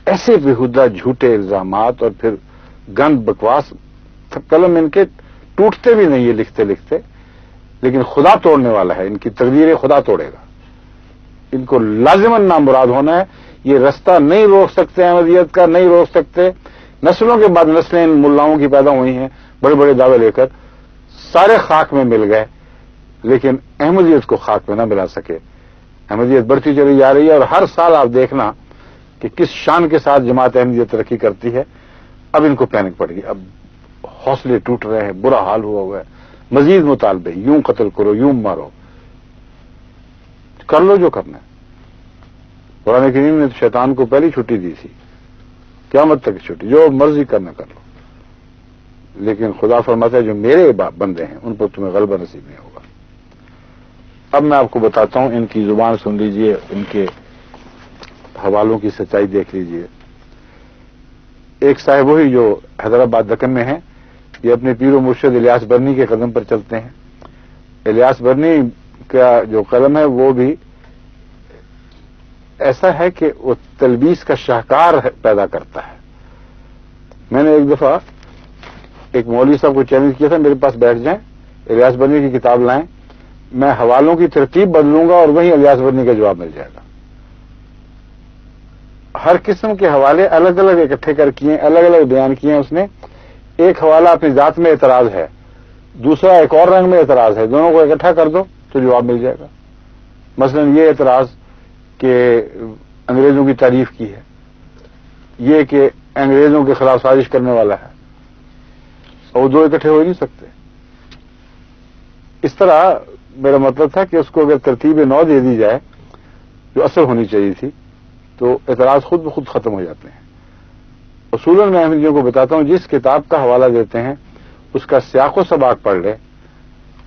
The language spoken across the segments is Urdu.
ایسے بےہودہ جھوٹے الزامات اور پھر گند بکواس، قلم ان کے ٹوٹتے بھی نہیں یہ لکھتے لکھتے، لیکن خدا توڑنے والا ہے، ان کی تقدیریں خدا توڑے گا، ان کو لازماً نامراد ہونا ہے۔ یہ رستہ نہیں روک سکتے، احمدیت کا نہیں روک سکتے۔ نسلوں کے بعد نسلیں ان ملاؤں کی پیدا ہوئی ہیں بڑے بڑے دعوے لے کر، سارے خاک میں مل گئے، لیکن احمدیت کو خاک میں نہ ملا سکے۔ احمدیت بڑھتی چلی جا رہی ہے، اور ہر سال آپ دیکھنا کہ کس شان کے ساتھ جماعت احمدیت ترقی کرتی ہے۔ اب ان کو پینک پڑ گئی، اب حوصلے ٹوٹ رہے ہیں، برا حال ہوا ہے، مزید مطالبے، یوں قتل کرو، یوں مارو، کر لو جو کرنا ہے۔ قرآن کریم نے شیطان کو پہلی چھٹی دی تھی، قیامت تک چھٹی، جو مرضی کرنا کر لو، لیکن خدا فرماتا ہے جو میرے بندے ہیں ان پر تمہیں غلبہ نصیب نہیں ہوگا۔ اب میں آپ کو بتاتا ہوں، ان کی زبان سن لیجئے، ان کے حوالوں کی سچائی دیکھ لیجئے۔ ایک صاحب وہی جو حیدرآباد دکن میں ہیں، یہ اپنے پیر و مرشد الیاس برنی کے قدم پر چلتے ہیں۔ الیاس برنی کا جو قلم ہے وہ بھی ایسا ہے کہ وہ تلبیس کا شاہکار پیدا کرتا ہے۔ میں نے ایک دفعہ ایک مولوی صاحب کو چیلنج کیا تھا، میرے پاس بیٹھ جائیں، الیاس برنی کی کتاب لائیں، میں حوالوں کی ترتیب بدلوں گا اور وہیں الیاس برنی کا جواب مل جائے گا۔ ہر قسم کے حوالے الگ الگ اکٹھے کر کیے، الگ الگ بیان کیے ہیں اس نے۔ ایک حوالہ اپنی ذات میں اعتراض ہے، دوسرا ایک اور رنگ میں اعتراض ہے، دونوں کو اکٹھا کر دو تو جواب مل جائے گا۔ مثلا یہ اعتراض کہ انگریزوں کی تعریف کی ہے، یہ کہ انگریزوں کے خلاف سازش کرنے والا ہے، اور وہ دو اکٹھے ہو ہی نہیں سکتے۔ اس طرح میرا مطلب تھا کہ اس کو اگر ترتیب نو دے دی جائے جو اصل ہونی چاہیے تھی تو اعتراض خود بخود ختم ہو جاتے ہیں۔ اصولاً میں احمدیوں کو بتاتا ہوں، جس کتاب کا حوالہ دیتے ہیں اس کا سیاق و سباق پڑھ لے،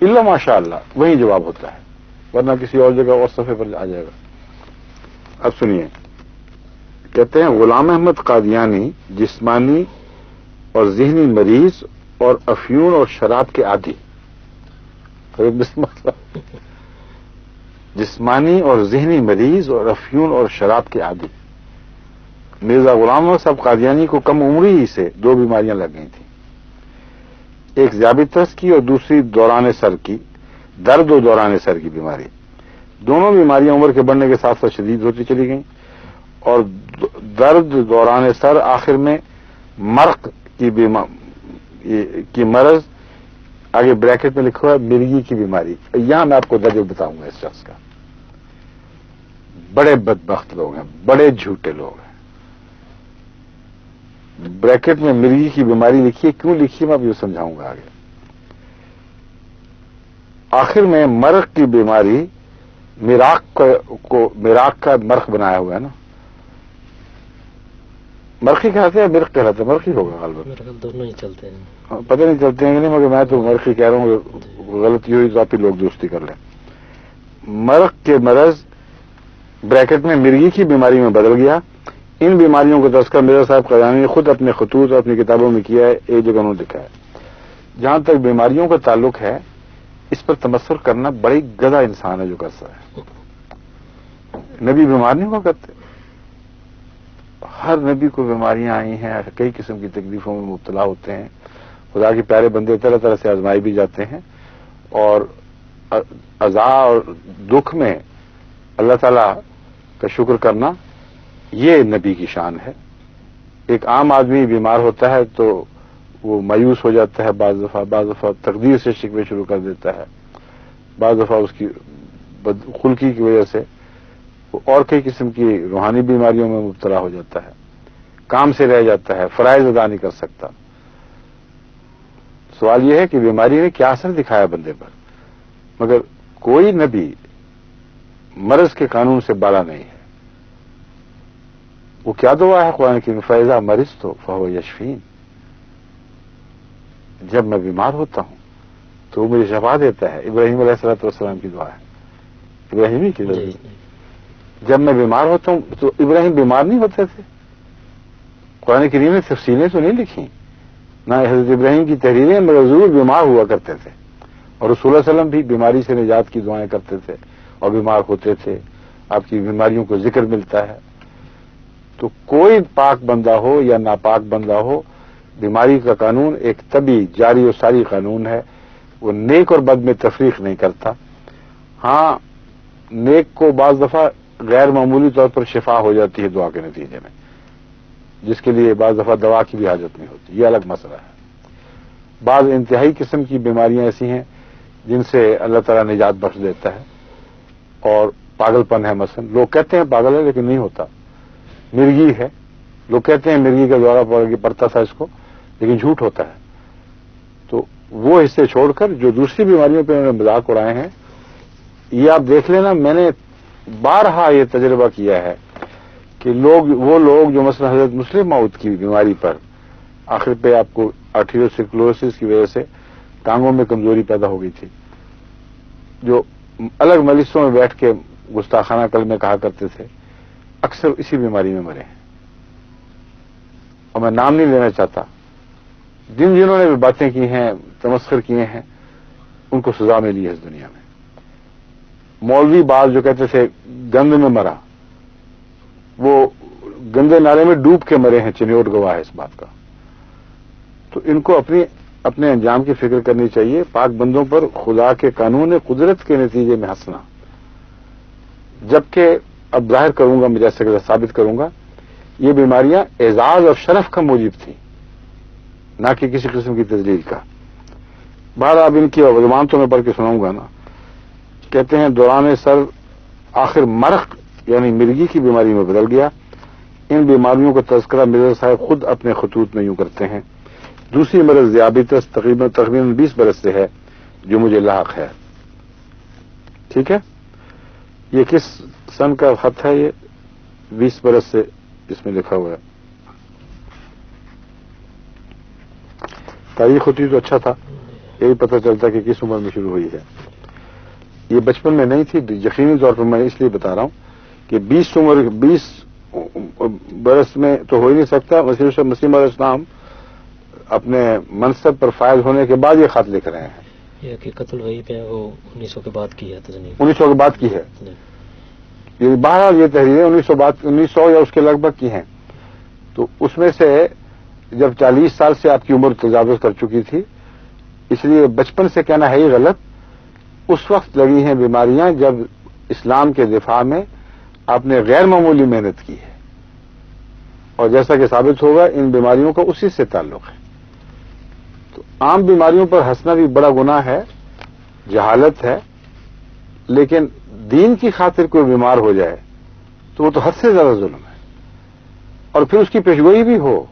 الا ماشاء اللہ وہی جواب ہوتا ہے، ورنہ کسی اور جگہ اور صفحے پر آ جائے گا۔ اب سنیے، کہتے ہیں غلام احمد قادیانی جسمانی اور ذہنی مریض اور افیون اور شراب کے عادی، جسمانی اور ذہنی مریض اور افیون اور شراب کے عادی۔ مرزا غلام احمد صاحب قادیانی کو کم عمری ہی سے دو بیماریاں لگ گئی تھیں، ایک ذیابیطس کی اور دوسری دوران سر کی، درد و دوران سر کی بیماری۔ دونوں بیماریاں عمر کے بڑھنے کے ساتھ ساتھ شدید ہوتی چلی گئیں، اور درد دوران سر آخر میں مرق کی مرض، آگے بریکٹ میں لکھا ہوا ہے مرگی کی بیماری۔ یہاں میں آپ کو درجہ بتاؤں گا اس شخص کا۔ بڑے بدبخت لوگ ہیں، بڑے جھوٹے لوگ ہیں۔ بریکٹ میں مرگی کی بیماری لکھی ہے، کیوں لکھی ہے میں اب یہ سمجھاؤں گا آگے۔ آخر میں مرق کی بیماری، میراق کا مرق بنایا ہوا ہے نا، مرقی کہتے ہیں مرق کہلاتے ہیں، مرقی ہوگا غالباً، دونوں ہی چلتے ہیں، پتہ نہیں چلتے ہیں کہ نہیں، مگر میں تو مرقی کہہ رہا ہوں، غلطی ہوئی تو آپ ہی لوگ دوستی کر لیں۔ مرق کے مرض بریکٹ میں مرگی کی بیماری میں بدل گیا۔ ان بیماریوں کا تذکرہ مرزا صاحب قادیانی نے خود اپنے خطوط اور اپنی کتابوں میں کیا ہے، ایک جگہ انہوں نے لکھا ہے۔ جہاں تک بیماریوں کا تعلق ہے، اس پر تمسخر کرنا بڑی گدھا انسان ہے جو کرتا ہے۔ نبی بیمار نہیں ہوا کرتے، ہر نبی کو بیماریاں آئی ہیں، کئی قسم کی تکلیفوں میں مبتلا ہوتے ہیں، خدا کے پیارے بندے طرح طرح سے آزمائے بھی جاتے ہیں، اور عزا اور دکھ میں اللہ تعالی کا شکر کرنا یہ نبی کی شان ہے۔ ایک عام آدمی بیمار ہوتا ہے تو وہ مایوس ہو جاتا ہے، بعض دفعہ تقدیر سے شکوے شروع کر دیتا ہے، بعض دفعہ اس کی خلقی کی وجہ سے وہ اور کئی قسم کی روحانی بیماریوں میں مبتلا ہو جاتا ہے، کام سے رہ جاتا ہے، فرائض ادا نہیں کر سکتا۔ سوال یہ ہے کہ بیماری نے کیا اثر دکھایا بندے پر، مگر کوئی نبی مرض کے قانون سے بالا نہیں ہے۔ وہ کیا دعا ہے قرآن کی، فَإِذَا مَرِضْتُ فَهُوَ يَشْفِينِ، جب میں بیمار ہوتا ہوں تو وہ مجھے شفا دیتا ہے۔ ابراہیم علیہ الصلوۃ والسلام کی دعا ہے، ابراہیمی کی دعا۔ جب میں بیمار ہوتا ہوں تو ابراہیم بیمار نہیں ہوتے تھے، قرآن کریم نے تفصیلیں تو نہیں لکھی، نہ حضرت ابراہیم کی تحریریں، مگر ضرور بیمار ہوا کرتے تھے، اور رسول اللہ علیہ وسلم بھی بیماری سے نجات کی دعائیں کرتے تھے اور بیمار ہوتے تھے، آپ کی بیماریوں کو ذکر ملتا ہے۔ تو کوئی پاک بندہ ہو یا ناپاک بندہ ہو، بیماری کا قانون ایک طبی جاری و ساری قانون ہے، وہ نیک اور بد میں تفریق نہیں کرتا۔ ہاں، نیک کو بعض دفعہ غیر معمولی طور پر شفا ہو جاتی ہے دعا کے نتیجے میں، جس کے لیے بعض دفعہ دوا کی بھی حاجت نہیں ہوتی، یہ الگ مسئلہ ہے۔ بعض انتہائی قسم کی بیماریاں ایسی ہیں جن سے اللہ تعالیٰ نجات بخش دیتا ہے، اور پاگل پن ہے مثلا، لوگ کہتے ہیں پاگل ہے لیکن نہیں ہوتا۔ مرگی ہے، لوگ کہتے ہیں مرگی کا دورہ پڑتا تھا اس کو، لیکن جھوٹ ہوتا ہے۔ تو وہ حصے چھوڑ کر جو دوسری بیماریوں پہ انہوں نے مذاق اڑائے ہیں، یہ آپ دیکھ لینا، میں نے بارہا یہ تجربہ کیا ہے کہ وہ لوگ جو مثلا حضرت مسلم موعود کی بیماری پر آخر پہ آپ کو آرٹریوسکلوروسس کی وجہ سے ٹانگوں میں کمزوری پیدا ہو گئی تھی، جو الگ مجلسوں میں بیٹھ کے گستاخانہ کلمے کہا کرتے تھے، اکثر اسی بیماری میں مرے ہیں، اور میں نام نہیں لینا چاہتا۔ جنہوں نے بھی باتیں کی ہیں، تمسخر کیے ہیں، ان کو سزا ملی ہے اس دنیا میں۔ مولوی بعض جو کہتے تھے گند میں مرا، وہ گندے نالے میں ڈوب کے مرے ہیں، چنیوٹ گواہ ہے اس بات کا۔ تو ان کو اپنے انجام کی فکر کرنی چاہیے۔ پاک بندوں پر خدا کے قانون قدرت کے نتیجے میں ہنسنا، جبکہ اب ظاہر کروں گا، میں جیسے کہ ثابت کروں گا، یہ بیماریاں اعزاز اور شرف کا موجب تھیں، نہ کہ کسی قسم کی تذلیل کا۔ بعد اب ان کی زبان تو میں پڑھ کے سناؤں گا نا۔ کہتے ہیں دوران سر آخر مرق یعنی مرگی کی بیماری میں بدل گیا۔ ان بیماریوں کا تذکرہ مرزا صاحب خود اپنے خطوط میں یوں کرتے ہیں: دوسری مرض ذیابیطس تقریباً 20 برس سے ہے جو مجھے لاحق ہے۔ ٹھیک ہے، یہ کس سن کا خط ہے؟ یہ 20 برس سے اس میں لکھا ہوا ہے۔ تاریخ ہوتی تو اچھا تھا، یہی پتہ چلتا کہ کس عمر میں شروع ہوئی ہے۔ یہ بچپن میں نہیں تھی، یقینی طور پر میں اس لیے بتا رہا ہوں کہ 20 برس میں تو ہو ہی نہیں سکتا۔ مسیح علیہ السلام اپنے منصب پر فائز ہونے کے بعد یہ خط لکھ رہے ہیں۔ یہ کہ قتل وہی پہ وہ 1900 کے بعد کی ہے، 1900 کے بعد کی ہے، یہ بہرحال یہ تحریریں 1900 یا اس کے لگ بھگ کی ہیں۔ تو اس میں سے جب 40 سال سے آپ کی عمر تجاوز کر چکی تھی، اس لیے بچپن سے کہنا ہے ہی غلط۔ اس وقت لگی ہیں بیماریاں جب اسلام کے دفاع میں آپ نے غیر معمولی محنت کی ہے، اور جیسا کہ ثابت ہوگا ان بیماریوں کا اسی سے تعلق ہے۔ تو عام بیماریوں پر ہنسنا بھی بڑا گناہ ہے، جہالت ہے، لیکن دین کی خاطر کوئی بیمار ہو جائے تو وہ تو حد سے زیادہ ظلم ہے، اور پھر اس کی پیشگوئی بھی ہو۔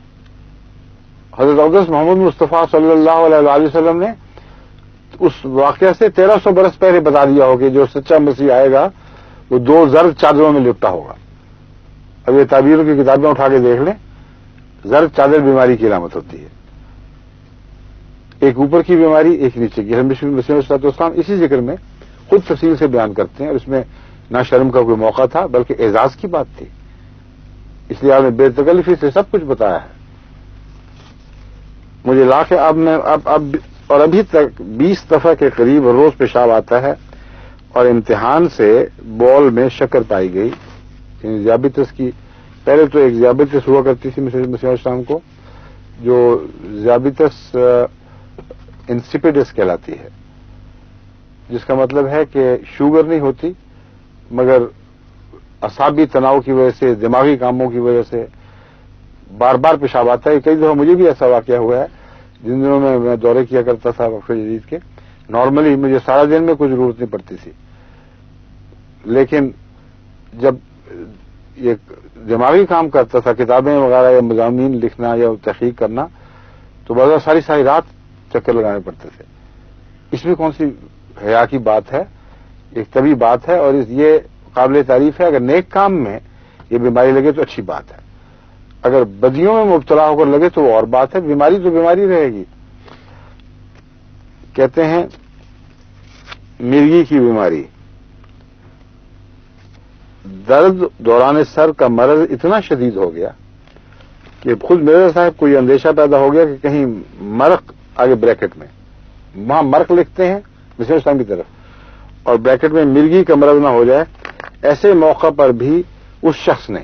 حضرت اقدس محمد مصطفیٰ صلی اللہ علیہ وسلم نے اس واقعہ سے 1300 برس پہلے بتا دیا ہو کہ جو سچا مسیح آئے گا وہ 2 زرد چادروں میں لپٹا ہوگا۔ اب یہ تعبیروں کی کتابیں اٹھا کے دیکھ لیں، زرد چادر بیماری کی علامت ہوتی ہے، ایک اوپر کی بیماری، ایک نیچے کی۔ مسیح علیہ السلام اسی ذکر میں خود تفصیل سے بیان کرتے ہیں، اور اس میں نہ شرم کا کوئی موقع تھا بلکہ اعزاز کی بات تھی، اس لیے آپ نے بے تکلفی سے سب کچھ بتایا ہے۔ مجھے لا کے اور ابھی تک 20 دفعہ کے قریب روز پیشاب آتا ہے، اور امتحان سے بول میں شکر پائی گئی، یعنی ذیابیطس کی۔ پہلے تو ایک ذیابیطس ہوا کرتی تھی مسیح علیہ السلام کو، جو ذیابیطس انسیپیڈس کہلاتی ہے، جس کا مطلب ہے کہ شوگر نہیں ہوتی مگر اعصابی تناؤ کی وجہ سے، دماغی کاموں کی وجہ سے بار بار پیشاب آتا ہے۔ کئی دفعہ مجھے بھی ایسا واقعہ ہوا ہے، جن دنوں میں دورے کیا کرتا تھا وقفہ جدید کے، نارملی مجھے سارا دن میں کوئی ضرورت نہیں پڑتی تھی، لیکن جب یہ دماغی کام کرتا تھا، کتابیں وغیرہ یا مضامین لکھنا یا تحقیق کرنا، تو بہت ساری رات چکر لگانے پڑتے تھے۔ اس میں کون سی حیا کی بات ہے؟ ایک طبی بات ہے، اور یہ قابل تعریف ہے۔ اگر نیک کام میں یہ بیماری لگے تو اچھی بات ہے، اگر بدیوں میں مبتلا ہو کر لگے تو وہ اور بات ہے۔ بیماری تو بیماری رہے گی۔ کہتے ہیں مرگی کی بیماری، درد دوران سر کا مرض اتنا شدید ہو گیا کہ خود مرزا صاحب کو یہ اندیشہ پیدا ہو گیا کہ کہیں مرق آگے بریکٹ میں، وہاں مرق لکھتے ہیں مسیح اسلام کی طرف، اور بریکٹ میں مرگی کا مرض نہ ہو جائے۔ ایسے موقع پر بھی اس شخص نے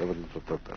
77।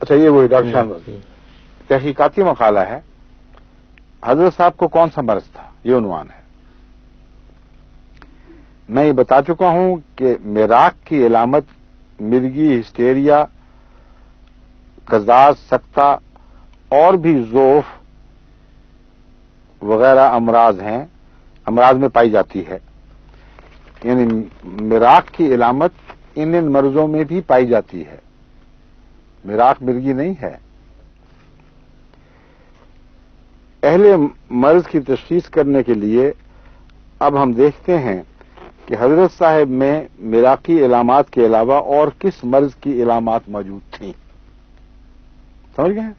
اچھا یہ وہی ڈاکٹر شاہ تحقیقاتی مقالہ ہے. حضرت صاحب کو کون سا مرض تھا یہ عنوان ہے. میں یہ بتا چکا ہوں کہ میراق کی علامت مرگی، ہسٹیریا، قزاز، سکتہ اور بھی ذوف وغیرہ امراض میں پائی جاتی ہے. یعنی میراق کی علامت ان مرضوں میں بھی پائی جاتی ہے. میراق مرگی نہیں ہے. اہل مرض کی تشخیص کرنے کے لیے اب ہم دیکھتے ہیں کہ حضرت صاحب میں میراقی علامات کے علاوہ اور کس مرض کی علامات موجود تھیں. سمجھ گئے؟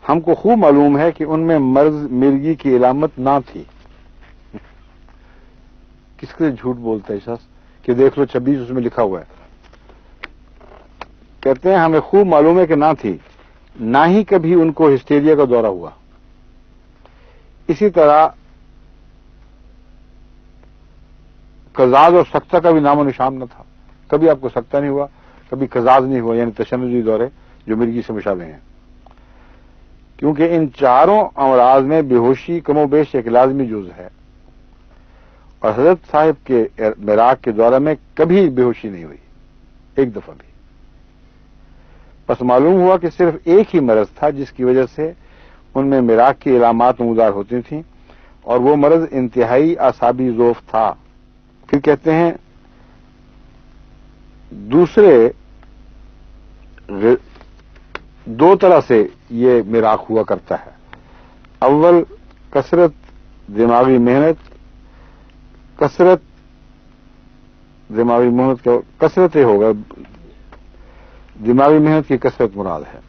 ہم کو خوب معلوم ہے کہ ان میں مرض مرگی کی علامت نہ تھی. کس کے جھوٹ بولتا ہے شخص کہ دیکھ لو 26 اس میں لکھا ہوا ہے. کہتے ہیں ہمیں خوب معلوم ہے کہ نہ تھی، نہ ہی کبھی ان کو ہسٹیریا کا دورہ ہوا. اسی طرح قزاز اور سکتہ کا بھی نام و نشان نہ تھا. کبھی آپ کو سکتہ نہیں ہوا، کبھی قزاز نہیں ہوا، یعنی تشنجی دورے جو مرگی سے مشابہ ہیں. کیونکہ ان چاروں امراض میں بے ہوشی کم و بیش ایک لازمی جز ہے، اور حضرت صاحب کے میراق کے دورہ میں کبھی بے ہوشی نہیں ہوئی، ایک دفعہ بھی. بس معلوم ہوا کہ صرف ایک ہی مرض تھا جس کی وجہ سے ان میں میراق کی علامات نمودار ہوتی تھیں، اور وہ مرض انتہائی اعصابی ذوف تھا. پھر کہتے ہیں دوسرے دو طرح سے یہ میراق ہوا کرتا ہے. اول کثرت دماغی محنت ہوگا، دماغی محنت کی کثرت مراد ہے،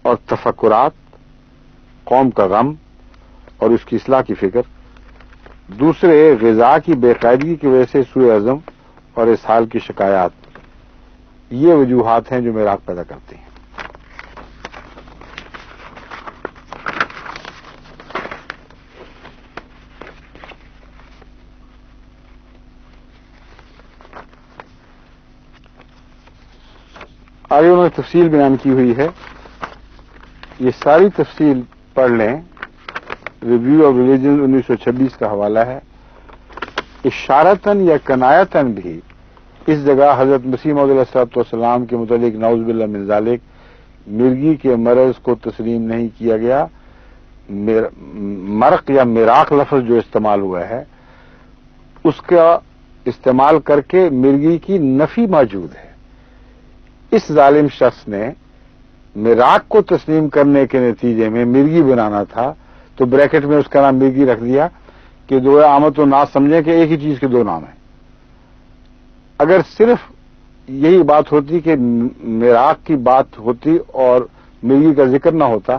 اور تفکرات، قوم کا غم اور اس کی اصلاح کی فکر. دوسرے غذا کی بے قاعدگی کی وجہ سے سوء ہضم اور اسہال کی شکایات. یہ وجوہات ہیں جو میراق پیدا کرتی ہیں. آگے انہوں نے تفصیل بیان کی ہوئی ہے. یہ ساری تفصیل پڑھ لیں. ریویو آف ریلیجن 1926 کا حوالہ ہے. اشارتاً یا کنایتاً بھی اس جگہ حضرت مسیح موعود علیہ الصلوۃ والسلام کے متعلق نعوذ باللہ من ذالک مرگی کے مرض کو تسلیم نہیں کیا گیا. مرق یا میراق لفظ جو استعمال ہوا ہے اس کا استعمال کر کے مرگی کی نفی موجود ہے. اس ظالم شخص نے میراق کو تسلیم کرنے کے نتیجے میں مرگی بنانا تھا تو بریکٹ میں اس کا نام مرگی رکھ دیا کہ دو آمد و ناز سمجھیں کہ ایک ہی چیز کے دو نام ہیں. اگر صرف یہی بات ہوتی کہ میراق کی بات ہوتی اور مرگی کا ذکر نہ ہوتا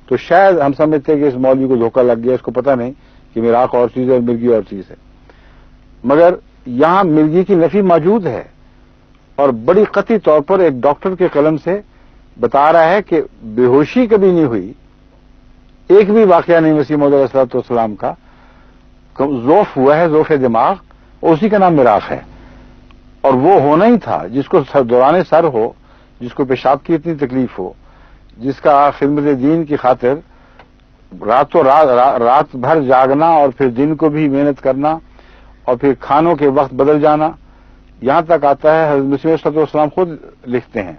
تو شاید ہم سمجھتے کہ اس مولوی کو دھوکہ لگ گیا، اس کو پتہ نہیں کہ میراق اور چیز ہے اور مرگی اور چیز ہے. مگر یہاں مرگی کی نفی موجود ہے، اور بڑی قطعی طور پر ایک ڈاکٹر کے قلم سے بتا رہا ہے کہ بے ہوشی کبھی نہیں ہوئی، ایک بھی واقعہ نہیں مسیح موعود علیہ الصلوۃ والسلام کا. ذوف ہوا ہے، ذوف دماغ، اسی کا نام میراق ہے. اور وہ ہونا ہی تھا جس کو دوران سر ہو، جس کو پیشاب کی اتنی تکلیف ہو، جس کا خدمت دین کی خاطر رات بھر جاگنا اور پھر دن کو بھی محنت کرنا اور پھر کھانوں کے وقت بدل جانا. یہاں تک آتا ہے حضرت مسیح صلی اللہ علیہ وسلم خود لکھتے ہیں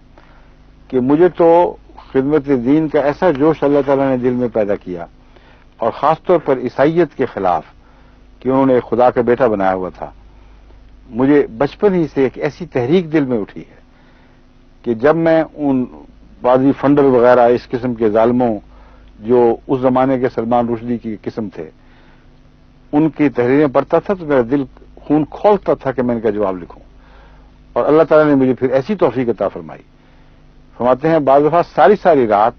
کہ مجھے تو خدمت دین کا ایسا جوش اللہ تعالیٰ نے دل میں پیدا کیا، اور خاص طور پر عیسائیت کے خلاف کہ انہوں نے خدا کا بیٹا بنایا ہوا تھا. مجھے بچپن ہی سے ایک ایسی تحریک دل میں اٹھی ہے کہ جب میں ان بازی فنڈر وغیرہ اس قسم کے ظالموں جو اس زمانے کے سلمان رشدی کی قسم تھے ان کی تحریریں پڑھتا تھا تو میرا دل خون کھولتا تھا کہ میں ان کا جواب لکھوں. اور اللہ تعالیٰ نے مجھے پھر ایسی توفیق عطا فرمائی. فرماتے ہیں بعض دفعہ ساری رات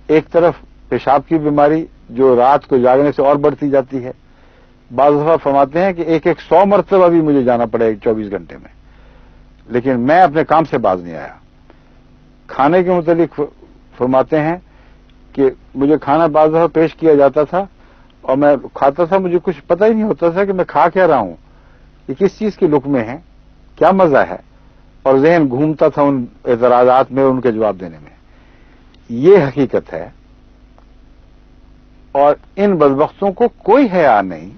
ایک طرف پیشاب کی بیماری جو رات کو جاگنے سے اور بڑھتی جاتی ہے، بعض دفعہ فرماتے ہیں کہ ایک 100 مرتبہ بھی مجھے جانا پڑے 24 گھنٹے میں، لیکن میں اپنے کام سے باز نہیں آیا. کھانے کے متعلق فرماتے ہیں کہ مجھے کھانا بعض دفعہ پیش کیا جاتا تھا اور میں کھاتا تھا، مجھے کچھ پتہ ہی نہیں ہوتا تھا کہ میں کھا کیا رہا ہوں، یہ کس چیز کے لقمے ہیں، کیا مزہ ہے. اور ذہن گھومتا تھا ان اعتراضات میں اور ان کے جواب دینے میں. یہ حقیقت ہے. اور ان بدبختوں کو کوئی حیا نہیں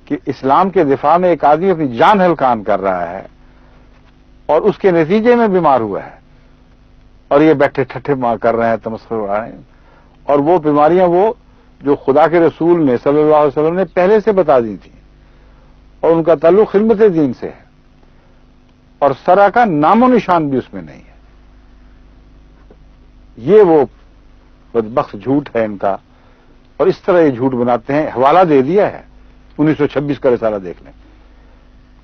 کہ اسلام کے دفاع میں ایک آدمی اپنی جان ہلکان کر رہا ہے اور اس کے نتیجے میں بیمار ہوا ہے اور یہ بیٹھے ٹھٹھے کر رہے ہیں، تمسخر اڑا رہے ہیں. اور وہ بیماریاں وہ جو خدا کے رسول نے صلی اللہ علیہ وسلم نے پہلے سے بتا دی تھیں اور ان کا تعلق خدمت دین سے ہے اور سرا کا نام و نشان بھی اس میں نہیں ہے. یہ وہ بدبخت جھوٹ ہے ان کا. اور اس طرح یہ جھوٹ بناتے ہیں. حوالہ دے دیا ہے 1926 کا رسالہ دیکھ لیں.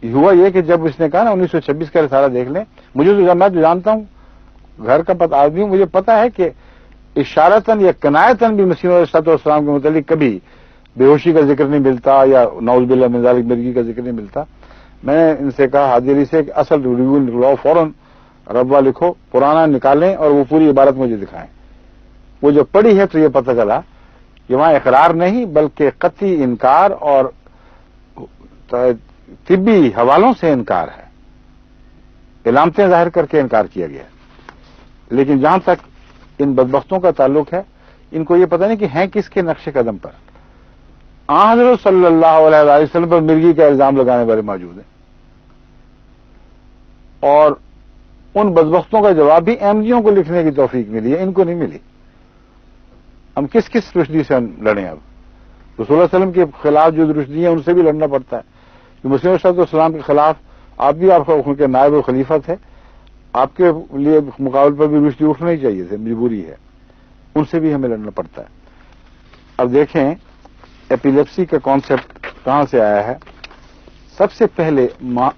ہوا یہ کہ جب اس نے کہا نا 1926 کا رسالہ دیکھ لیں، مجھے تو میں تو جانتا ہوں، گھر کا آدمی ہوں، مجھے پتا ہے کہ اشارتاً یا کنایتاً بھی مسیح علیہ السلام کے متعلق کبھی بے ہوشی کا ذکر نہیں ملتا یا نعوذ باللہ من ذالک مرگی کا ذکر نہیں ملتا. میں نے ان سے کہا حاضری سے کہ اصل ریویو نکلواؤ، فوراً ربوہ لکھو، پرانا نکالیں اور وہ پوری عبارت مجھے دکھائیں. وہ جو پڑھی ہے تو یہ پتہ چلا کہ وہاں اقرار نہیں بلکہ قطعی انکار اور طبی حوالوں سے انکار ہے. علامتیں ظاہر کر کے انکار کیا گیا. لیکن جہاں تک ان بدبختوں کا تعلق ہے، ان کو یہ پتہ نہیں کہ ہیں کس کے نقش قدم پر. حضرت صلی اللہ علیہ وسلم پر مرگی کا الزام لگانے والے موجود ہیں اور ان بدبختوں کا جواب بھی احمدیوں کو لکھنے کی توفیق ملی ہے، ان کو نہیں ملی. ہم کس رشدی سے لڑیں؟ اب رسول اللہ علیہ وسلم کے خلاف جو رشدی ہیں ان سے بھی لڑنا پڑتا ہے. جو مسلم علیہ السلام کے خلاف آپ بھی آپ ان کے نائب و خلیفہ تھے، آپ کے لیے مقابل پر بھی رشدی اٹھنا ہی چاہیے تھے، مجبوری ہے. ان سے بھی ہمیں لڑنا پڑتا ہے. اب دیکھیں ایپیلیپسی کا کانسیپٹ کہاں سے آیا ہے. سب سے پہلے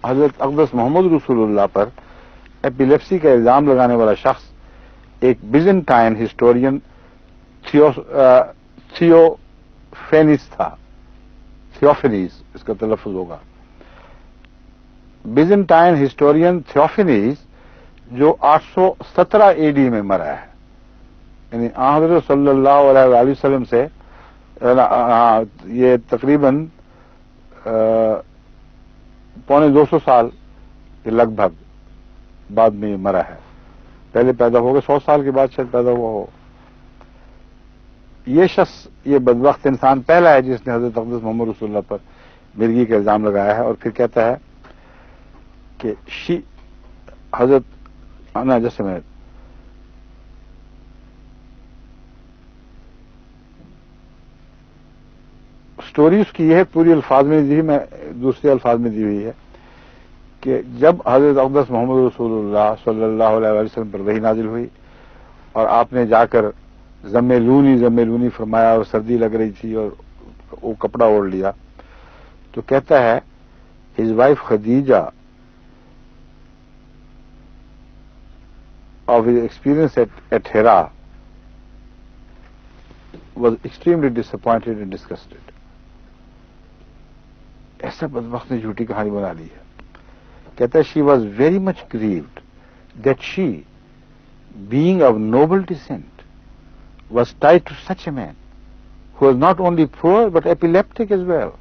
حضرت اقدس محمد رسول اللہ پر ایپیلیپسی کا الزام لگانے والا شخص ایک بیزنٹائن ہسٹورین تھیوفینس تھا. تھیوفینیز اس کا تلفظ ہوگا. بیزنٹائن ہسٹورین تھیوفینیز جو 817 اے ڈی میں مرا ہے، یعنی حضرت صلی اللہ علیہ وسلم سے یہ تقریباً 250 سال کے لگ بھگ بعد میں یہ مرا ہے. پہلے پیدا ہو گئے 100 سال کے بعد شاید پیدا ہوا ہو. یہ شخص، یہ بدبخت انسان پہلا ہے جس نے حضرت اقدس محمد رسول اللہ پر مرگی کا الزام لگایا ہے. اور پھر کہتا ہے کہ حضرت جیسے میں سٹوری اس کی یہ ہے، پوری الفاظ میں دی، میں دوسرے الفاظ میں دی ہوئی ہے کہ جب حضرت اقدس محمد رسول اللہ صلی اللہ علیہ وسلم پر وحی نازل ہوئی اور آپ نے جا کر ضم لونی فرمایا اور سردی لگ رہی تھی اور وہ کپڑا اوڑھ لیا، تو کہتا ہے his wife Khadija of his experience at Hira was extremely disappointed and disgusted. ایسا بدبخت نے جھوٹی کہانی بنا لی ہے. کہتا ہے she was very much grieved that she, being of noble descent, was tied to such a man who was not only poor but epileptic as well.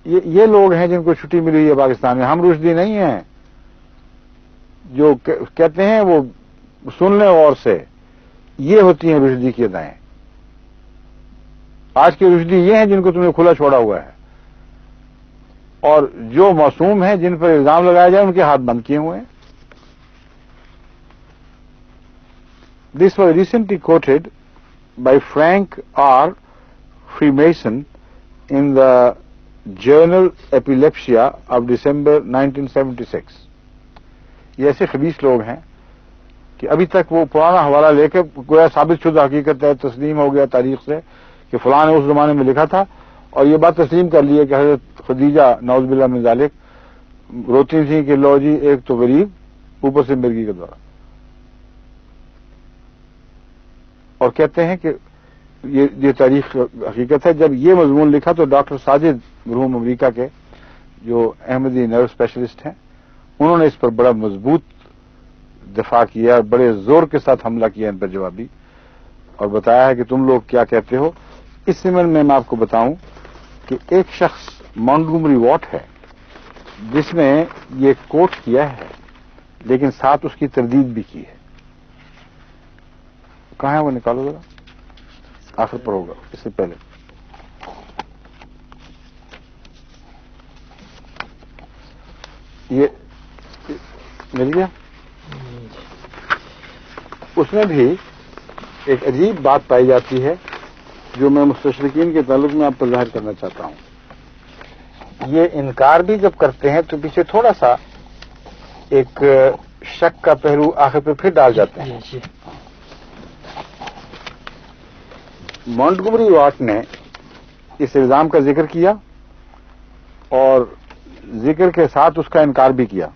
یہ لوگ ہیں جن کو چھٹی ملی ہے پاکستان میں. ہم رشدی نہیں ہیں جو کہتے ہیں وہ سن لیں اور سے. یہ ہوتی ہیں رشدی کی ادائیں. آج کے رشدی یہ ہیں جن کو تم نے کھلا چھوڑا ہوا ہے، اور جو معصوم ہیں جن پر الزام لگایا جائے ان کے ہاتھ بند کیے ہوئے ہیں. This was recently quoted by Frank R. Freemason in the Journal Epilepsia of December 1976. یہ ایسے خبیث لوگ ہیں کہ ابھی تک وہ پرانا حوالہ لے کے گویا ثابت شدہ حقیقت ہے، تسلیم ہو گیا تاریخ سے کہ فلاں نے اس زمانے میں لکھا تھا، اور یہ بات تسلیم کر لی ہے کہ حضرت خدیجہ نعوذ باللہ من ذالک روتی تھیں کہ لو جی ایک تو غریب اوپر سے مرگی کا دورہ. اور کہتے ہیں کہ یہ تاریخ حقیقت ہے. جب یہ مضمون لکھا تو ڈاکٹر ساجد مرحوم امریکہ کے جو احمدی نرو اسپیشلسٹ ہیں، انہوں نے اس پر بڑا مضبوط دفاع کیا، بڑے زور کے ساتھ حملہ کیا ان پر جوابی، اور بتایا ہے کہ تم لوگ کیا کہتے ہو. اس سمن میں آپ کو بتاؤں کہ ایک شخص مونٹگومری واٹ ہے جس نے یہ کوٹ کیا ہے لیکن ساتھ اس کی تردید بھی کی ہے. کہاں ہے وہ؟ نکالو ذرا، آخر پر ہوگا اس سے پہلے. یہ مل گیا. اس میں بھی ایک عجیب بات پائی جاتی ہے جو میں مستشرقین کے تعلق میں آپ پر ظاہر کرنا چاہتا ہوں. یہ انکار بھی جب کرتے ہیں تو پیچھے تھوڑا سا ایک شک کا پہلو آخر پہ پھر ڈال جاتے ہیں. مونٹگومری واٹ نے اس الزام کا ذکر کیا اور ذکر کے ساتھ اس کا انکار بھی کیا.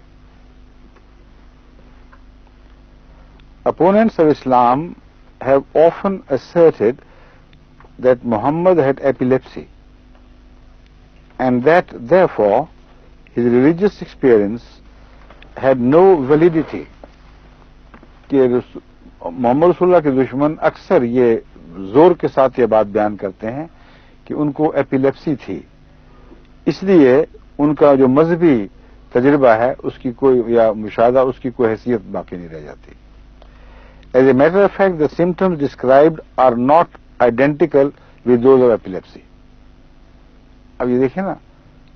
Opponents of Islam have often asserted that Muhammad had epilepsy and that therefore his religious experience had no validity. کہ محمد رسول اللہ کے دشمن اکثر یہ زور کے ساتھ یہ بات بیان کرتے ہیں کہ ان کو ایپیلیپسی تھی، اس لیے ان کا جو مذہبی تجربہ ہے اس کی کوئی یا مشاہدہ اس کی کوئی حیثیت باقی نہیں رہ جاتی. As a matter of fact, the symptoms described are not identical with those of epilepsy. اب یہ دیکھیں نا،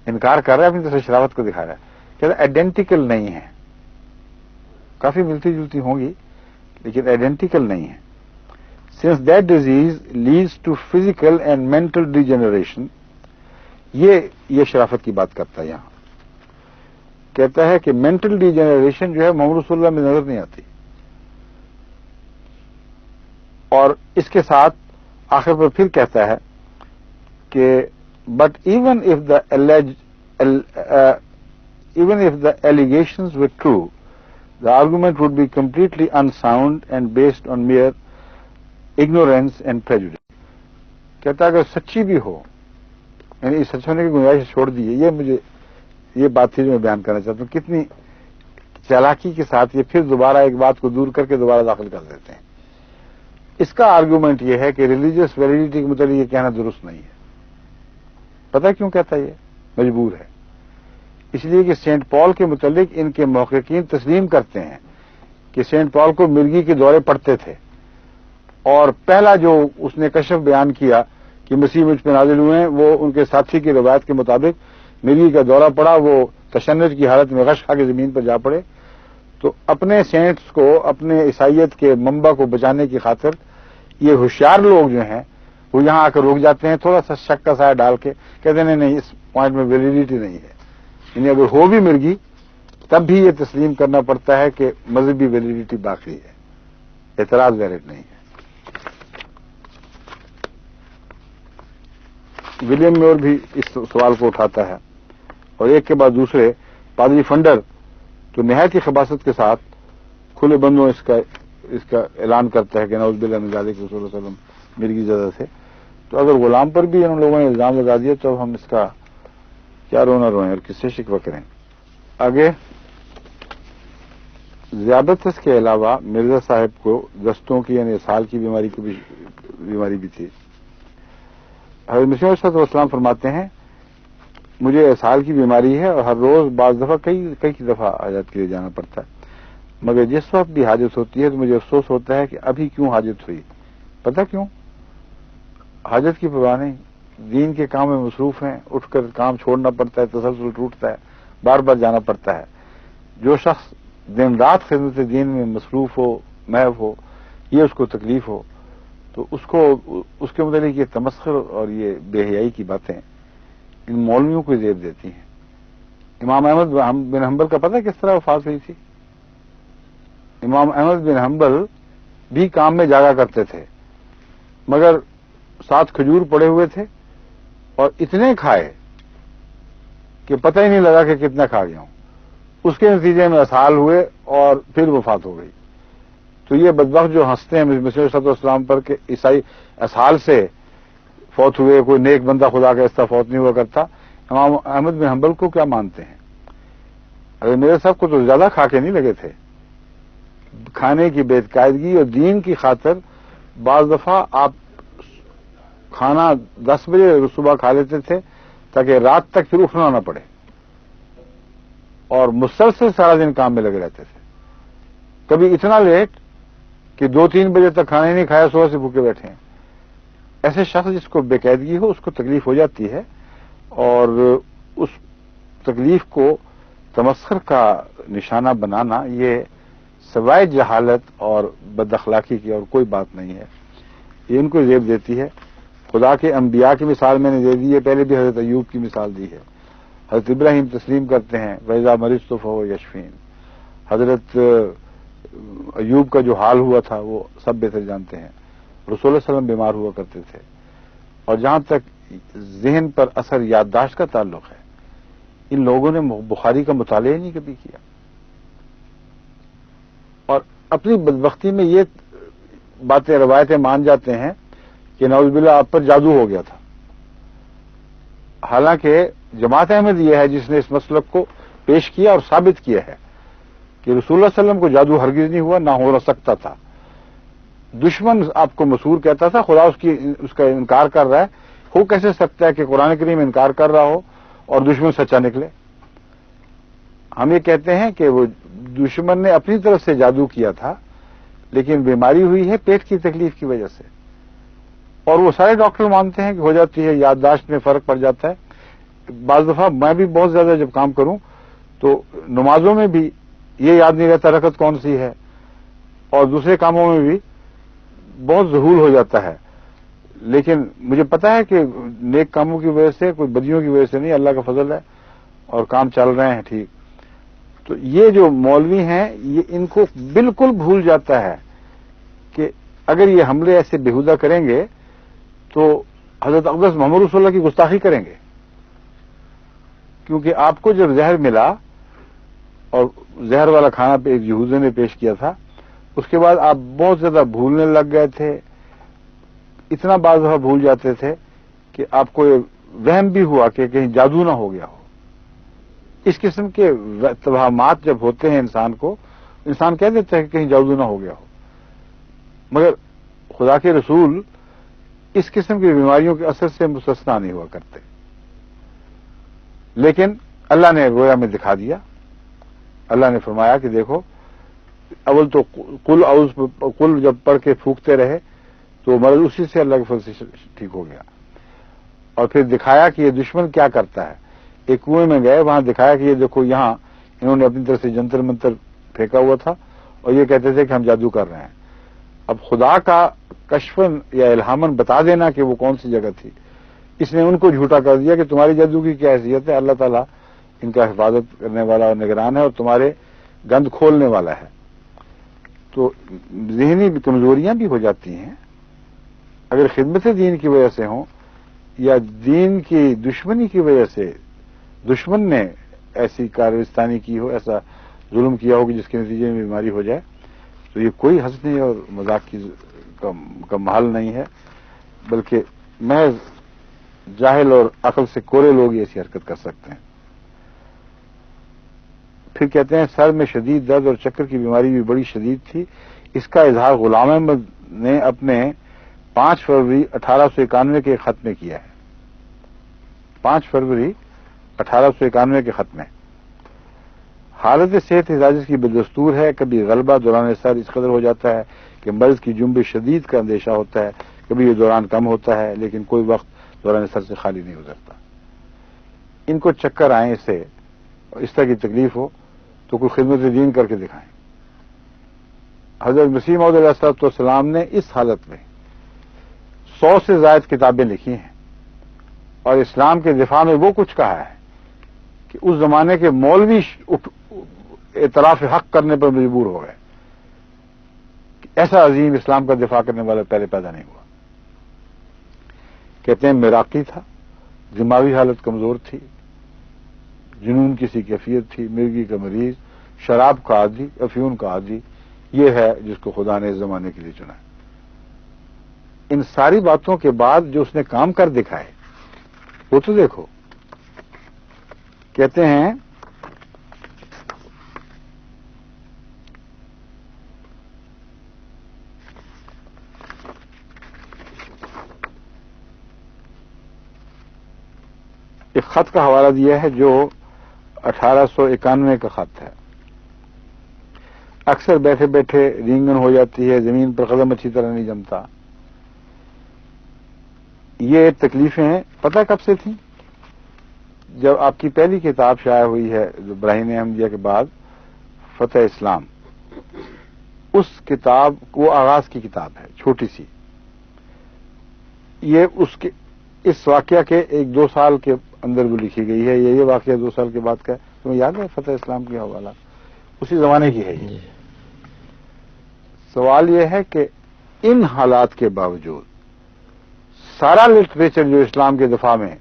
انکار کر رہا ہے، اپنی طرف سے شرافت کو دکھا رہا ہے کہ آئیڈینٹیکل نہیں ہے. کافی ملتی جلتی ہوں گی لیکن آئیڈینٹیکل نہیں ہے. Since that disease leads to physical and mental degeneration, یہ شرافت کی بات کرتا ہے. یہاں کہتا ہے کہ مینٹل ڈیجنریشن جو ہے محمد رسول اللہ میں نظر نہیں آتی. اور اس کے ساتھ آخر پر پھر کہتا ہے کہ but even if the allegations were true, the argument would be completely unsound and based on mere ignorance and prejudice. کہتا ہے اگر سچی بھی ہو، یعنی سچ ہونے کی گنجائش چھوڑ دیجیے. مجھے یہ بات تھی جو میں بیان کرنا چاہتا ہوں، کتنی چالاکی کے ساتھ یہ پھر دوبارہ ایک بات کو دور کر کے دوبارہ داخل کر دیتے ہیں. اس کا آرگومنٹ یہ ہے کہ ریلیجیس ویلیڈیٹی کے متعلق یہ کہنا درست نہیں ہے. پتہ کیوں کہتا ہے؟ یہ مجبور ہے، اس لیے کہ سینٹ پال کے متعلق ان کے محققین تسلیم کرتے ہیں کہ سینٹ پال کو مرگی کے دورے پڑتے تھے، اور پہلا جو اس نے کشف بیان کیا کہ مسیح مجھ پہ نازل ہوئے ہیں، وہ ان کے ساتھی کی روایت کے مطابق مرگی کا دورہ پڑا، وہ تشنج کی حالت میں غش کھا کے زمین پر جا پڑے. تو اپنے سینٹس کو، اپنے عیسائیت کے منبع کو بچانے کی خاطر یہ ہوشیار لوگ جو ہیں وہ یہاں آ کر رک جاتے ہیں، تھوڑا سا شک کا سایہ ڈال کے کہتے ہیں نہیں اس پوائنٹ میں ویلیڈیٹی نہیں ہے. یعنی اگر ہو بھی مرگی تب بھی یہ تسلیم کرنا پڑتا ہے کہ مذہبی ویلیڈیٹی باقی ہے، اعتراض ویلڈ نہیں ہے. ولیم میور بھی اس سوال کو اٹھاتا ہے اور ایک کے بعد دوسرے پادری فنڈر تو نہایت ہی خباثت کے ساتھ کھلے بندوں اس کا اعلان کرتا ہے کہ نعوذ باللہ من ذالک، رسول اللہ صلی اللہ علیہ وسلم مرگی زدہ سے. تو اگر غلام پر بھی ان لوگوں نے الزام لگا دیا تو ہم اس کا کیا رونا روئیں اور کس سے شکوہ کریں. آگے ذیابطس کے علاوہ مرزا صاحب کو دستوں کی یعنی اسہال کی بیماری بھی تھی. حضرت مسیح علیہ الصلوۃ والسلام فرماتے ہیں مجھے اسہال کی بیماری ہے اور ہر روز بعض دفعہ کئی دفعہ حاجت کے لیے جانا پڑتا ہے، مگر جس وقت بھی حاجت ہوتی ہے تو مجھے افسوس ہوتا ہے کہ ابھی کیوں حاجت ہوئی. پتہ کیوں؟ حاجت کی پرواہ نہیں، دین کے کام میں مصروف ہیں، اٹھ کر کام چھوڑنا پڑتا ہے، تسلسل ٹوٹتا ہے، بار بار جانا پڑتا ہے. جو شخص دن رات خدمت دین میں مصروف ہو، محو ہو، یہ اس کو تکلیف ہو تو اس کے متعلق یہ تمسخر اور یہ بے حیائی کی باتیں ان مولویوں کو زیب دیتی ہیں. امام احمد بن حنبل کا پتہ کس طرح وفات ہوئی تھی؟ امام احمد بن حنبل بھی کام میں جاگا کرتے تھے مگر ساتھ کھجور پڑے ہوئے تھے اور اتنے کھائے کہ پتہ ہی نہیں لگا کہ کتنا کھا گیا ہوں. اس کے نتیجے میں اسہال ہوئے اور پھر وفات ہو گئی. تو یہ بدبخت جو ہنستے ہیں مسیح علیہ الصلوۃ والسلام پر کہ عیسائی اسہال سے فوت ہوئے، کوئی نیک بندہ خدا کا اس طرح فوت نہیں ہوا کرتا، امام احمد بن حنبل کو کیا مانتے ہیں؟ ارے میرے صاحب کو تو زیادہ کھا کے نہیں لگے تھے. کھانے کی بے قاعدگی اور دین کی خاطر بعض دفعہ آپ کھانا 10 بجے صبح کھا لیتے تھے تاکہ رات تک پھر اٹھنا نہ پڑے. اور مسلسل سارا دن کام میں لگے رہتے تھے. کبھی اتنا لیٹ کہ 2-3 بجے تک کھانا ہی نہیں کھایا, صبح سے بھوکے بیٹھے ہیں. ایسے شخص جس کو بے قیدگی ہو اس کو تکلیف ہو جاتی ہے, اور اس تکلیف کو تمسخر کا نشانہ بنانا یہ سوائے جہالت اور بد اخلاقی کی اور کوئی بات نہیں ہے. یہ ان کو زیب دیتی ہے. خدا کے انبیاء کی مثال میں نے دے دی ہے, پہلے بھی حضرت ایوب کی مثال دی ہے. حضرت ابراہیم تسلیم کرتے ہیں وَإِذَا مَرِضْتُ فَهُوَ يَشْفِينِ. حضرت ایوب کا جو حال ہوا تھا وہ سب بہتر جانتے ہیں. رسول اللہ صلی اللہ علیہ وسلم بیمار ہوا کرتے تھے. اور جہاں تک ذہن پر اثر یادداشت کا تعلق ہے, ان لوگوں نے بخاری کا مطالعہ نہیں کبھی کیا, اور اپنی بدبختی میں یہ باتیں روایتیں مان جاتے ہیں کہ نعوذ باللہ آپ پر جادو ہو گیا تھا. حالانکہ جماعت احمد یہ ہے جس نے اس مسلک کو پیش کیا اور ثابت کیا ہے کہ رسول اللہ صلی اللہ علیہ وسلم کو جادو ہرگز نہیں ہوا, نہ ہو سکتا تھا. دشمن آپ کو مسحور کہتا تھا, خدا اس کا انکار کر رہا ہے. ہو کیسے سکتا ہے کہ قرآن کریم انکار کر رہا ہو اور دشمن سچا نکلے؟ ہم یہ کہتے ہیں کہ وہ دشمن نے اپنی طرف سے جادو کیا تھا, لیکن بیماری ہوئی ہے پیٹ کی تکلیف کی وجہ سے. اور وہ سارے ڈاکٹر مانتے ہیں کہ ہو جاتی ہے, یادداشت میں فرق پڑ جاتا ہے. بعض دفعہ میں بھی بہت زیادہ جب کام کروں تو نمازوں میں بھی یہ یاد نہیں رہتا رکعت کون سی ہے, اور دوسرے کاموں میں بھی بہت ذہول ہو جاتا ہے. لیکن مجھے پتا ہے کہ نیک کاموں کی وجہ سے, کوئی بدیوں کی وجہ سے نہیں, اللہ کا فضل ہے اور کام چل رہے ہیں ٹھیک. تو یہ جو مولوی ہیں یہ ان کو بالکل بھول جاتا ہے کہ اگر یہ حملے ایسے بےہودہ کریں گے تو حضرت اقدس محمد رسول اللہ کی گستاخی کریں گے. کیونکہ آپ کو جب زہر ملا اور زہر والا کھانا پہ ایک یہودی نے پیش کیا تھا, اس کے بعد آپ بہت زیادہ بھولنے لگ گئے تھے. اتنا بعض دفعہ بھول جاتے تھے کہ آپ کو یہ وہم بھی ہوا کہ کہیں جادو نہ ہو گیا ہو. اس قسم کے توہمات جب ہوتے ہیں انسان کو, انسان کہہ دیتا ہے کہ کہیں جادو نہ ہو گیا ہو. مگر خدا کے رسول اس قسم کی بیماریوں کے اثر سے مستثنا نہیں ہوا کرتے. لیکن اللہ نے رویا میں دکھا دیا. اللہ نے فرمایا کہ دیکھو, اول تو کل جب پڑھ کے پھونکتے رہے تو مرض اسی سے اللہ کے فضل سے ٹھیک ہو گیا. اور پھر دکھایا کہ یہ دشمن کیا کرتا ہے. ایک کنویں میں گئے, وہاں دکھایا کہ یہ دیکھو یہاں انہوں نے اپنی طرف سے جنتر منتر پھینکا ہوا تھا اور یہ کہتے تھے کہ ہم جادو کر رہے ہیں. اب خدا کا کشفن یا الہامن بتا دینا کہ وہ کون سی جگہ تھی, اس نے ان کو جھوٹا کر دیا کہ تمہاری جادو کی کیا حیثیت ہے, اللہ تعالیٰ ان کا حفاظت کرنے والا اور نگران ہے اور تمہارے گند کھولنے والا ہے. تو ذہنی کمزوریاں بھی ہو جاتی ہیں اگر خدمت دین کی وجہ سے ہوں یا دین کی دشمنی کی وجہ سے دشمن نے ایسی کاررستانی کی ہو, ایسا ظلم کیا ہو کہ جس کے نتیجے میں بیماری ہو جائے. تو یہ کوئی ہنسنے اور مذاق کا محل نہیں ہے, بلکہ محض جاہل اور عقل سے کورے لوگ ایسی حرکت کر سکتے ہیں. پھر کہتے ہیں سر میں شدید درد اور چکر کی بیماری بھی بڑی شدید تھی. اس کا اظہار غلام احمد نے اپنے 5 فروری 1891 کے خط میں کیا ہے. 5 فروری 1891 کے خط میں. حالت صحت حجاز کی بدستور ہے. کبھی غلبہ دوران سر اس قدر ہو جاتا ہے کہ مرض کی جنبش شدید کا اندیشہ ہوتا ہے. کبھی یہ دوران کم ہوتا ہے لیکن کوئی وقت دوران سر سے خالی نہیں گزرتا. ان کو چکر آئیں سے اور اس طرح کی تکلیف ہو تو کوئی خدمت دین کر کے دکھائیں. حضرت مسیح موعود علیہ السلام نے اس حالت میں 100 سے زائد کتابیں لکھی ہیں اور اسلام کے دفاع میں وہ کچھ کہا ہے کہ اس زمانے کے مولوی اعتراف حق کرنے پر مجبور ہو گئے. ایسا عظیم اسلام کا دفاع کرنے والا پہلے پیدا نہیں ہوا. کہتے ہیں مراقی تھا, دماغی حالت کمزور تھی, جنون کسی کیفیت تھی, مرگی کا مریض, شراب کا عادی, افیون کا عادی. یہ ہے جس کو خدا نے اس زمانے کے لیے چنا ہے. ان ساری باتوں کے بعد جو اس نے کام کر دکھائے وہ تو دیکھو. کہتے ہیں ایک خط کا حوالہ دیا ہے جو 1891 کا خط ہے. اکثر بیٹھے بیٹھے رینگن ہو جاتی ہے, زمین پر قدم اچھی طرح نہیں جمتا. یہ تکلیفیں پتہ کب سے تھیں؟ جب آپ کی پہلی کتاب شائع ہوئی ہے جو براہین احمدیہ کے بعد, فتح اسلام, اس کتاب وہ آغاز کی کتاب ہے, چھوٹی سی. یہ اس واقعہ کے 1-2 سال کے اندر وہ لکھی گئی ہے. یہ واقعہ 2 سال کے بعد کا ہے. تمہیں یاد ہے فتح اسلام کا حوالہ؟ اسی زمانے کی ہے یہ. سوال یہ ہے کہ ان حالات کے باوجود سارا لٹریچر جو اسلام کے دفاع میں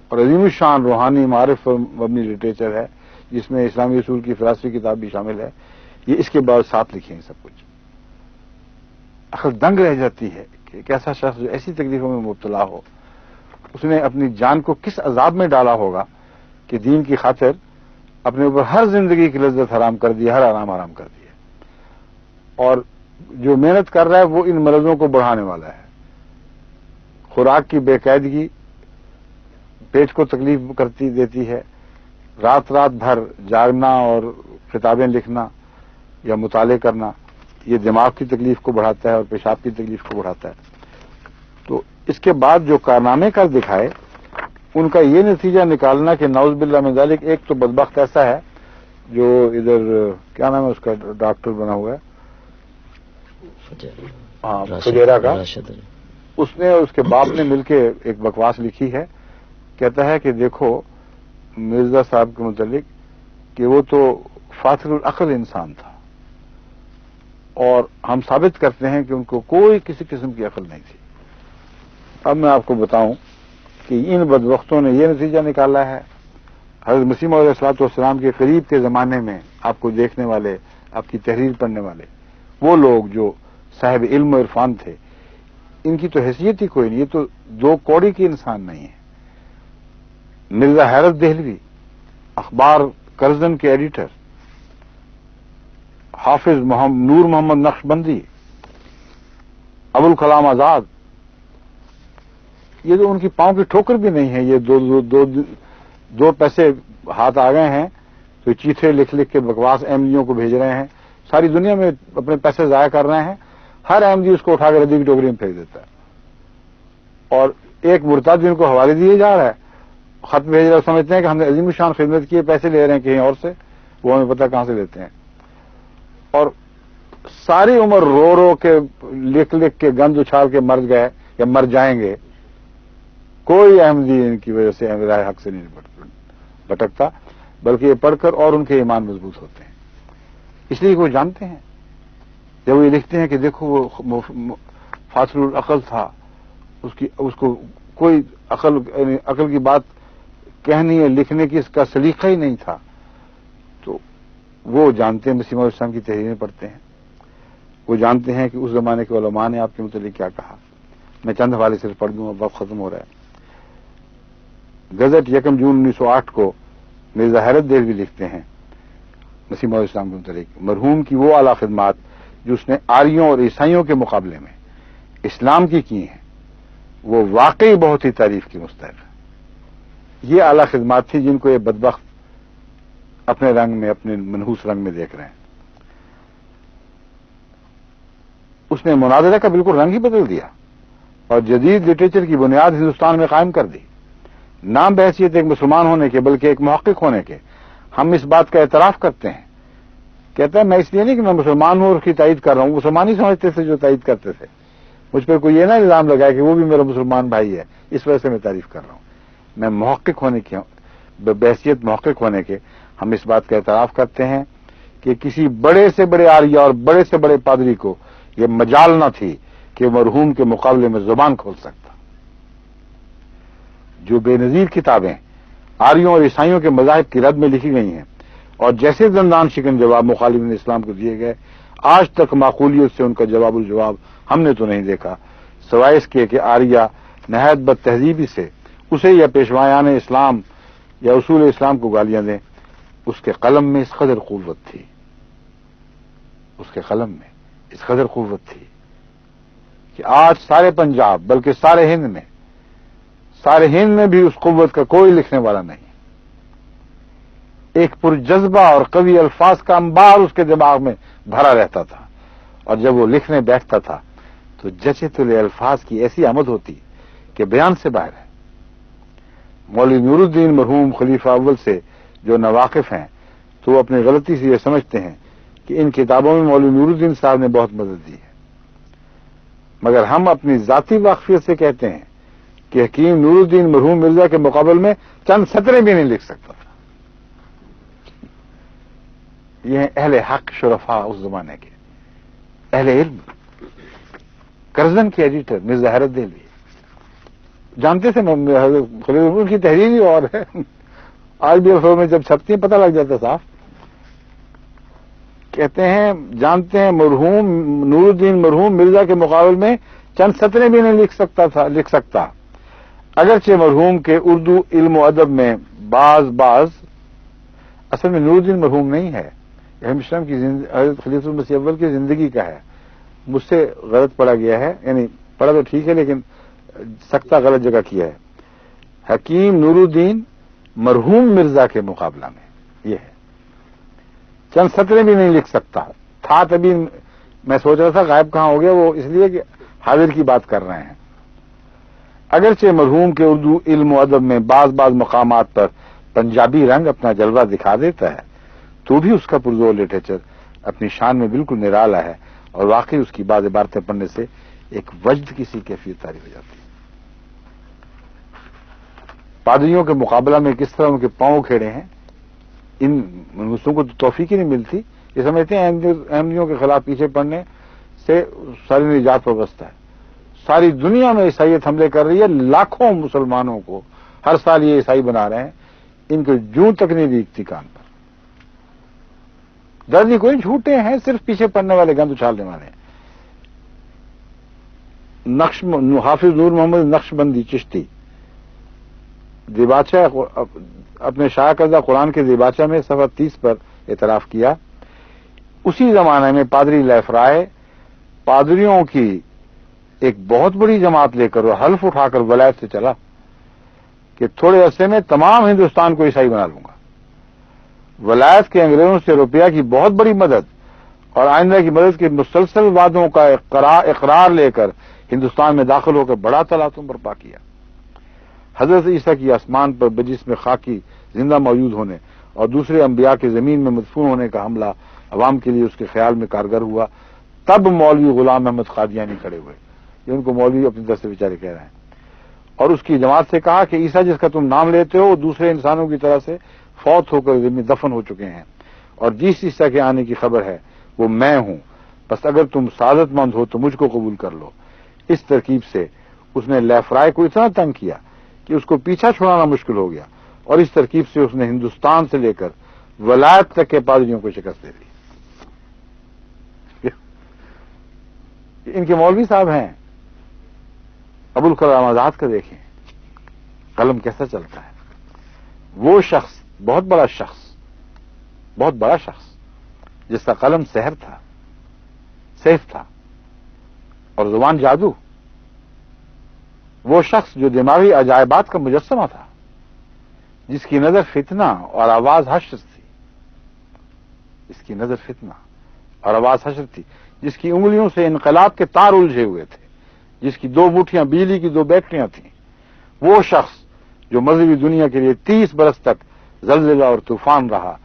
اور عظیم الشان روحانی معارف پر مبنی لٹریچر ہے, جس میں اسلامی اصول کی فلسفی کتاب بھی شامل ہے, یہ اس کے بعد ساتھ لکھے ہیں سب کچھ. عقل دنگ رہ جاتی ہے کہ ایک ایسا شخص جو ایسی تکلیفوں میں مبتلا ہو, اس نے اپنی جان کو کس عذاب میں ڈالا ہوگا کہ دین کی خاطر اپنے اوپر ہر زندگی کی لذت حرام کر دی, ہر آرام حرام کر دیا. اور جو محنت کر رہا ہے وہ ان مرضوں کو بڑھانے والا ہے. خوراک کی بے قاعدگی پیٹ کو تکلیف دیتی ہے. رات بھر جاگنا اور کتابیں لکھنا یا مطالعے کرنا یہ دماغ کی تکلیف کو بڑھاتا ہے اور پیشاب کی تکلیف کو بڑھاتا ہے. تو اس کے بعد جو کارنامے کر دکھائے ان کا یہ نتیجہ نکالنا کہ نعوذ باللہ من ذالک, ایک تو بدبخت ایسا ہے جو ادھر کیا نام ہے اس کا, ڈاکٹر بنا ہوا ہے, ہاں فجیرہ کا, اس نے اس کے باپ نے مل کے ایک بکواس لکھی ہے. کہتا ہے کہ دیکھو مرزا صاحب کے متعلق کہ وہ تو فاطر العقل انسان تھا, اور ہم ثابت کرتے ہیں کہ ان کو کوئی کسی قسم کی عقل نہیں تھی. اب میں آپ کو بتاؤں کہ ان بدبختوں نے یہ نتیجہ نکالا ہے. حضرت مسیح موعود علیہ الصلوۃ والسلام کے قریب کے زمانے میں آپ کو دیکھنے والے, آپ کی تحریر پڑھنے والے وہ لوگ جو صاحب علم و عرفان تھے, ان کی تو حیثیت ہی کوئی نہیں. یہ تو 2 کوڑی کے انسان نہیں ہیں. مرزا حیرت دہلوی, اخبار کرزن کے ایڈیٹر, حافظ نور محمد نقشبندی, ابوالکلام آزاد, یہ تو ان کی پاؤں کی ٹھوکر بھی نہیں ہے. یہ دو پیسے ہاتھ آ گئے ہیں تو چیتھے لکھ کے بکواس احمدیوں کو بھیج رہے ہیں. ساری دنیا میں اپنے پیسے ضائع کر رہے ہیں. ہر احمدی اس کو اٹھا کے ردی کی ٹوکری میں پھینک دیتا ہے. اور ایک مرتد جن کو حوالے دیے جا رہا ہے, خط بھیج رہے, سمجھتے ہیں کہ ہم نے عظیم الشان خدمت کی ہے, پیسے لے رہے ہیں کہیں اور سے, وہ ہمیں پتہ کہاں سے لیتے ہیں. اور ساری عمر رو کے لکھ کے گند اچھال کے مر گئے یا مر جائیں گے. کوئی احمدی ان کی وجہ سے راہ حق سے نہیں بھٹکتا, بلکہ یہ پڑھ کر اور ان کے ایمان مضبوط ہوتے ہیں. اس لیے وہ جانتے ہیں, جب وہ یہ لکھتے ہیں کہ دیکھو وہ فاطر العقل تھا, اس کو کوئی عقل کی بات کہنی ہے, لکھنے کی اس کا سلیقہ ہی نہیں تھا, تو وہ جانتے ہیں. مسیح موعود اسلام کی تحریریں پڑھتے ہیں, وہ جانتے ہیں کہ اس زمانے کے علماء نے آپ کے متعلق کیا کہا. میں چند حوالے صرف پڑھ دوں, اب وقت ختم ہو رہا ہے. گزٹ 1 جون 1908 کو مرزا حیرت دہلوی لکھتے ہیں مسیح موعود اسلام کے متعلق, مرحوم کی وہ اعلیٰ خدمات جو اس نے آریوں اور عیسائیوں کے مقابلے میں اسلام کی ہیں وہ واقعی بہت ہی تعریف کی مستحق ہے. یہ اعلیٰ خدمات تھی جن کو یہ بدبخت اپنے رنگ میں, اپنے منحوس رنگ میں دیکھ رہے ہیں. اس نے مناظرہ کا بالکل رنگ ہی بدل دیا اور جدید لٹریچر کی بنیاد ہندوستان میں قائم کر دی. نام بحیثیت ایک مسلمان ہونے کے بلکہ ایک محقق ہونے کے ہم اس بات کا اعتراف کرتے ہیں. کہتا ہے میں اس لیے نہیں کہ میں مسلمان ہوں اور اس کی تائید کر رہا ہوں, مسلمان ہی سمجھتے تھے جو تائید کرتے تھے. مجھ پہ کوئی یہ نہ الزام لگایا کہ وہ بھی میرا مسلمان بھائی ہے, اس وجہ سے میں تعریف کر رہا ہوں. میں محقق ہونے کی بحیثیت محقق ہونے کے ہم اس بات کا اعتراف کرتے ہیں کہ کسی بڑے سے بڑے عالیہ اور بڑے سے بڑے پادری کو یہ مجال نہ تھی کہ مرحوم کے مقابلے میں زبان کھول سکتا. جو بے نظیر کتابیں آریوں اور عیسائیوں کے مذاہب کی رد میں لکھی گئی ہیں اور جیسے زندان شکن جواب مخالفین اسلام کو دیے گئے, آج تک معقولیت سے ان کا جواب الجواب ہم نے تو نہیں دیکھا, سوائے اس کے کہ آریہ نہایت بد تہذیبی سے اسے یا پیشوایان اسلام یا اصول اسلام کو گالیاں دیں. اس کے قلم میں اس قدر قوت تھی, اس کے قلم میں اس قدر قوت تھی کہ آج سارے پنجاب بلکہ سارے ہند میں بھی اس قوت کا کوئی لکھنے والا نہیں. ایک پرجذبہ اور قوی الفاظ کا انبار اس کے دماغ میں بھرا رہتا تھا، اور جب وہ لکھنے بیٹھتا تھا تو جچے تلے الفاظ کی ایسی آمد ہوتی کہ بیان سے باہر ہے۔ مولوی نور الدین مرحوم خلیفہ اول سے جو ناواقف ہیں تو وہ اپنی غلطی سے یہ سمجھتے ہیں کہ ان کتابوں میں مولوی نور الدین صاحب نے بہت مدد دی ہے، مگر ہم اپنی ذاتی واقفیت سے کہتے ہیں کہ حکیم نور الدین مرحوم مرزا کے مقابل میں چند سطریں بھی نہیں لکھ سکتا تھا۔ یہ ہیں اہل حق شرفاء اس زمانے کے، اہل علم۔ کرزن کے ایڈیٹر مرزا حیرت دہلوی جانتے تھے ان کی تحریر ہی اور ہے، آج بھی افسر میں جب چھپتی ہیں پتہ لگ جاتا صاف۔ کہتے ہیں جانتے ہیں مرحوم نور الدین مرحوم مرزا کے مقابل میں چند سطریں بھی نہیں لکھ سکتا، اگرچہ مرحوم کے اردو علم و ادب میں بعض اصل میں نور الدین مرحوم نہیں ہے، ہمشرم کی حضرت خلیفہ المسیح اول کی زندگی کا ہے، مجھ سے غلط پڑا گیا ہے، یعنی پڑھا تو ٹھیک ہے لیکن سکتا غلط جگہ کیا ہے۔ حکیم نور الدین مرحوم مرزا کے مقابلہ میں یہ ہے، چند سطریں بھی نہیں لکھ سکتا تھا۔ تبھی میں سوچ رہا تھا غائب کہاں ہو گیا، وہ اس لیے کہ حاضر کی بات کر رہے ہیں۔ اگرچہ مرحوم کے اردو علم و ادب میں بعض مقامات پر پنجابی رنگ اپنا جلوہ دکھا دیتا ہے، تو بھی اس کا پرزور لٹریچر اپنی شان میں بالکل نرالا ہے، اور واقعی اس کی بعض عبارتیں پڑھنے سے ایک وجد کی سی کیفیت طاری ہو جاتی ہے۔ پادریوں کے مقابلہ میں کس طرح ان کے پاؤں کھیڑے ہیں، ان منصوصوں کو تو توفیق ہی نہیں ملتی، یہ سمجھتے ہیں احمدیوں کے خلاف پیچھے پڑنے سے ساری نجات وابستہ ہے۔ ساری دنیا میں عیسائیت حملے کر رہی ہے، لاکھوں مسلمانوں کو ہر سال یہ عیسائی بنا رہے ہیں، ان کو جوں تک نہیں دیکھتی کان پر۔ درجی کوئی جھوٹے ہیں، صرف پیچھے پڑنے والے، گند اچھالنے والے ہیں۔ حافظ نور محمد نقشبندی چشتی دیباچہ اپنے شائع کردہ قرآن کے دیباچہ میں صفحہ 30 پر اعتراف کیا، اسی زمانے میں پادری لیفرائے پادریوں کی ایک بہت بڑی جماعت لے کر اور حلف اٹھا کر ولایت سے چلا کہ تھوڑے عرصے میں تمام ہندوستان کو عیسائی بنا لوں گا۔ ولایت کے انگریزوں سے روپیہ کی بہت بڑی مدد اور آئندہ کی مدد کے مسلسل وعدوں کا اقرار لے کر ہندوستان میں داخل ہو کر بڑا تلاطم برپا کیا۔ حضرت عیسیٰ کی آسمان پر بجسم خاکی زندہ موجود ہونے اور دوسرے انبیاء کے زمین میں مدفون ہونے کا حملہ عوام کے لیے اس کے خیال میں کارگر ہوا، تب مولوی غلام احمد قادیانی کھڑے ہوئے، یہ ان کو مولوی اپنی طرف سے بیچارے کہہ رہے ہیں، اور اس کی جماعت سے کہا کہ عیسیٰ جس کا تم نام لیتے ہو وہ دوسرے انسانوں کی طرح سے فوت ہو کر زمین دفن ہو چکے ہیں، اور جس عیسیٰ کے آنے کی خبر ہے وہ میں ہوں، بس اگر تم سعادت مند ہو تو مجھ کو قبول کر لو۔ اس ترکیب سے اس نے لیفرائے کو اتنا تنگ کیا کہ اس کو پیچھا چھڑانا مشکل ہو گیا، اور اس ترکیب سے اس نے ہندوستان سے لے کر ولایت تک کے پادریوں کو شکست دے دی۔ ان کے مولوی صاحب ہیں، ابوالکلام آزاد کا دیکھیں قلم کیسا چلتا ہے۔ وہ شخص بہت بڑا شخص جس کا قلم سحر تھا، سیف تھا اور زبان جادو، وہ شخص جو دماغی عجائبات کا مجسمہ تھا، جس کی نظر فتنہ اور آواز حشر تھی، جس کی انگلیوں سے انقلاب کے تار الجھے ہوئے تھے، جس کی 2 مٹھیاں بجلی کی 2 بیٹریاں تھیں، وہ شخص جو مذہبی دنیا کے لیے 30 برس تک زلزلہ اور طوفان رہا،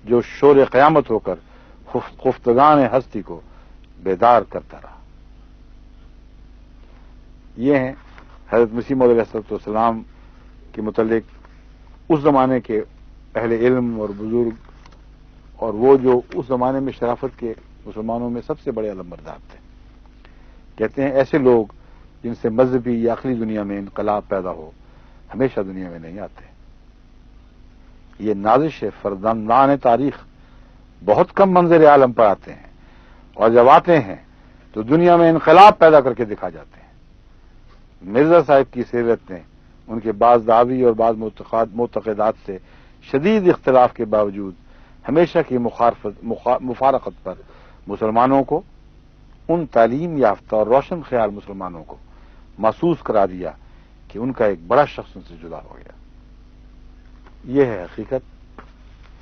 جو شور قیامت ہو کر خفتگان ہستی کو بیدار کرتا رہا۔ یہ ہیں حضرت مسیح موعود علیہ السلام کے متعلق اس زمانے کے اہل علم اور بزرگ، اور وہ جو اس زمانے میں شرافت کے مسلمانوں میں سب سے بڑے علمبردار تھے۔ کہتے ہیں ایسے لوگ جن سے مذہبی یا عقلی دنیا میں انقلاب پیدا ہو ہمیشہ دنیا میں نہیں آتے۔ یہ نازش فرزندان تاریخ بہت کم منظر عالم پر آتے ہیں، اور جب آتے ہیں تو دنیا میں انقلاب پیدا کر کے دکھا جاتے ہیں۔ مرزا صاحب کی سیرت نے ان کے بعض دعوی اور بعض معتقدات سے شدید اختلاف کے باوجود ہمیشہ کی مفارقت پر مسلمانوں کو، ان تعلیم یافتہ اور روشن خیال مسلمانوں کو محسوس کرا دیا کہ ان کا ایک بڑا شخص ان سے جدا ہو گیا۔ یہ ہے حقیقت۔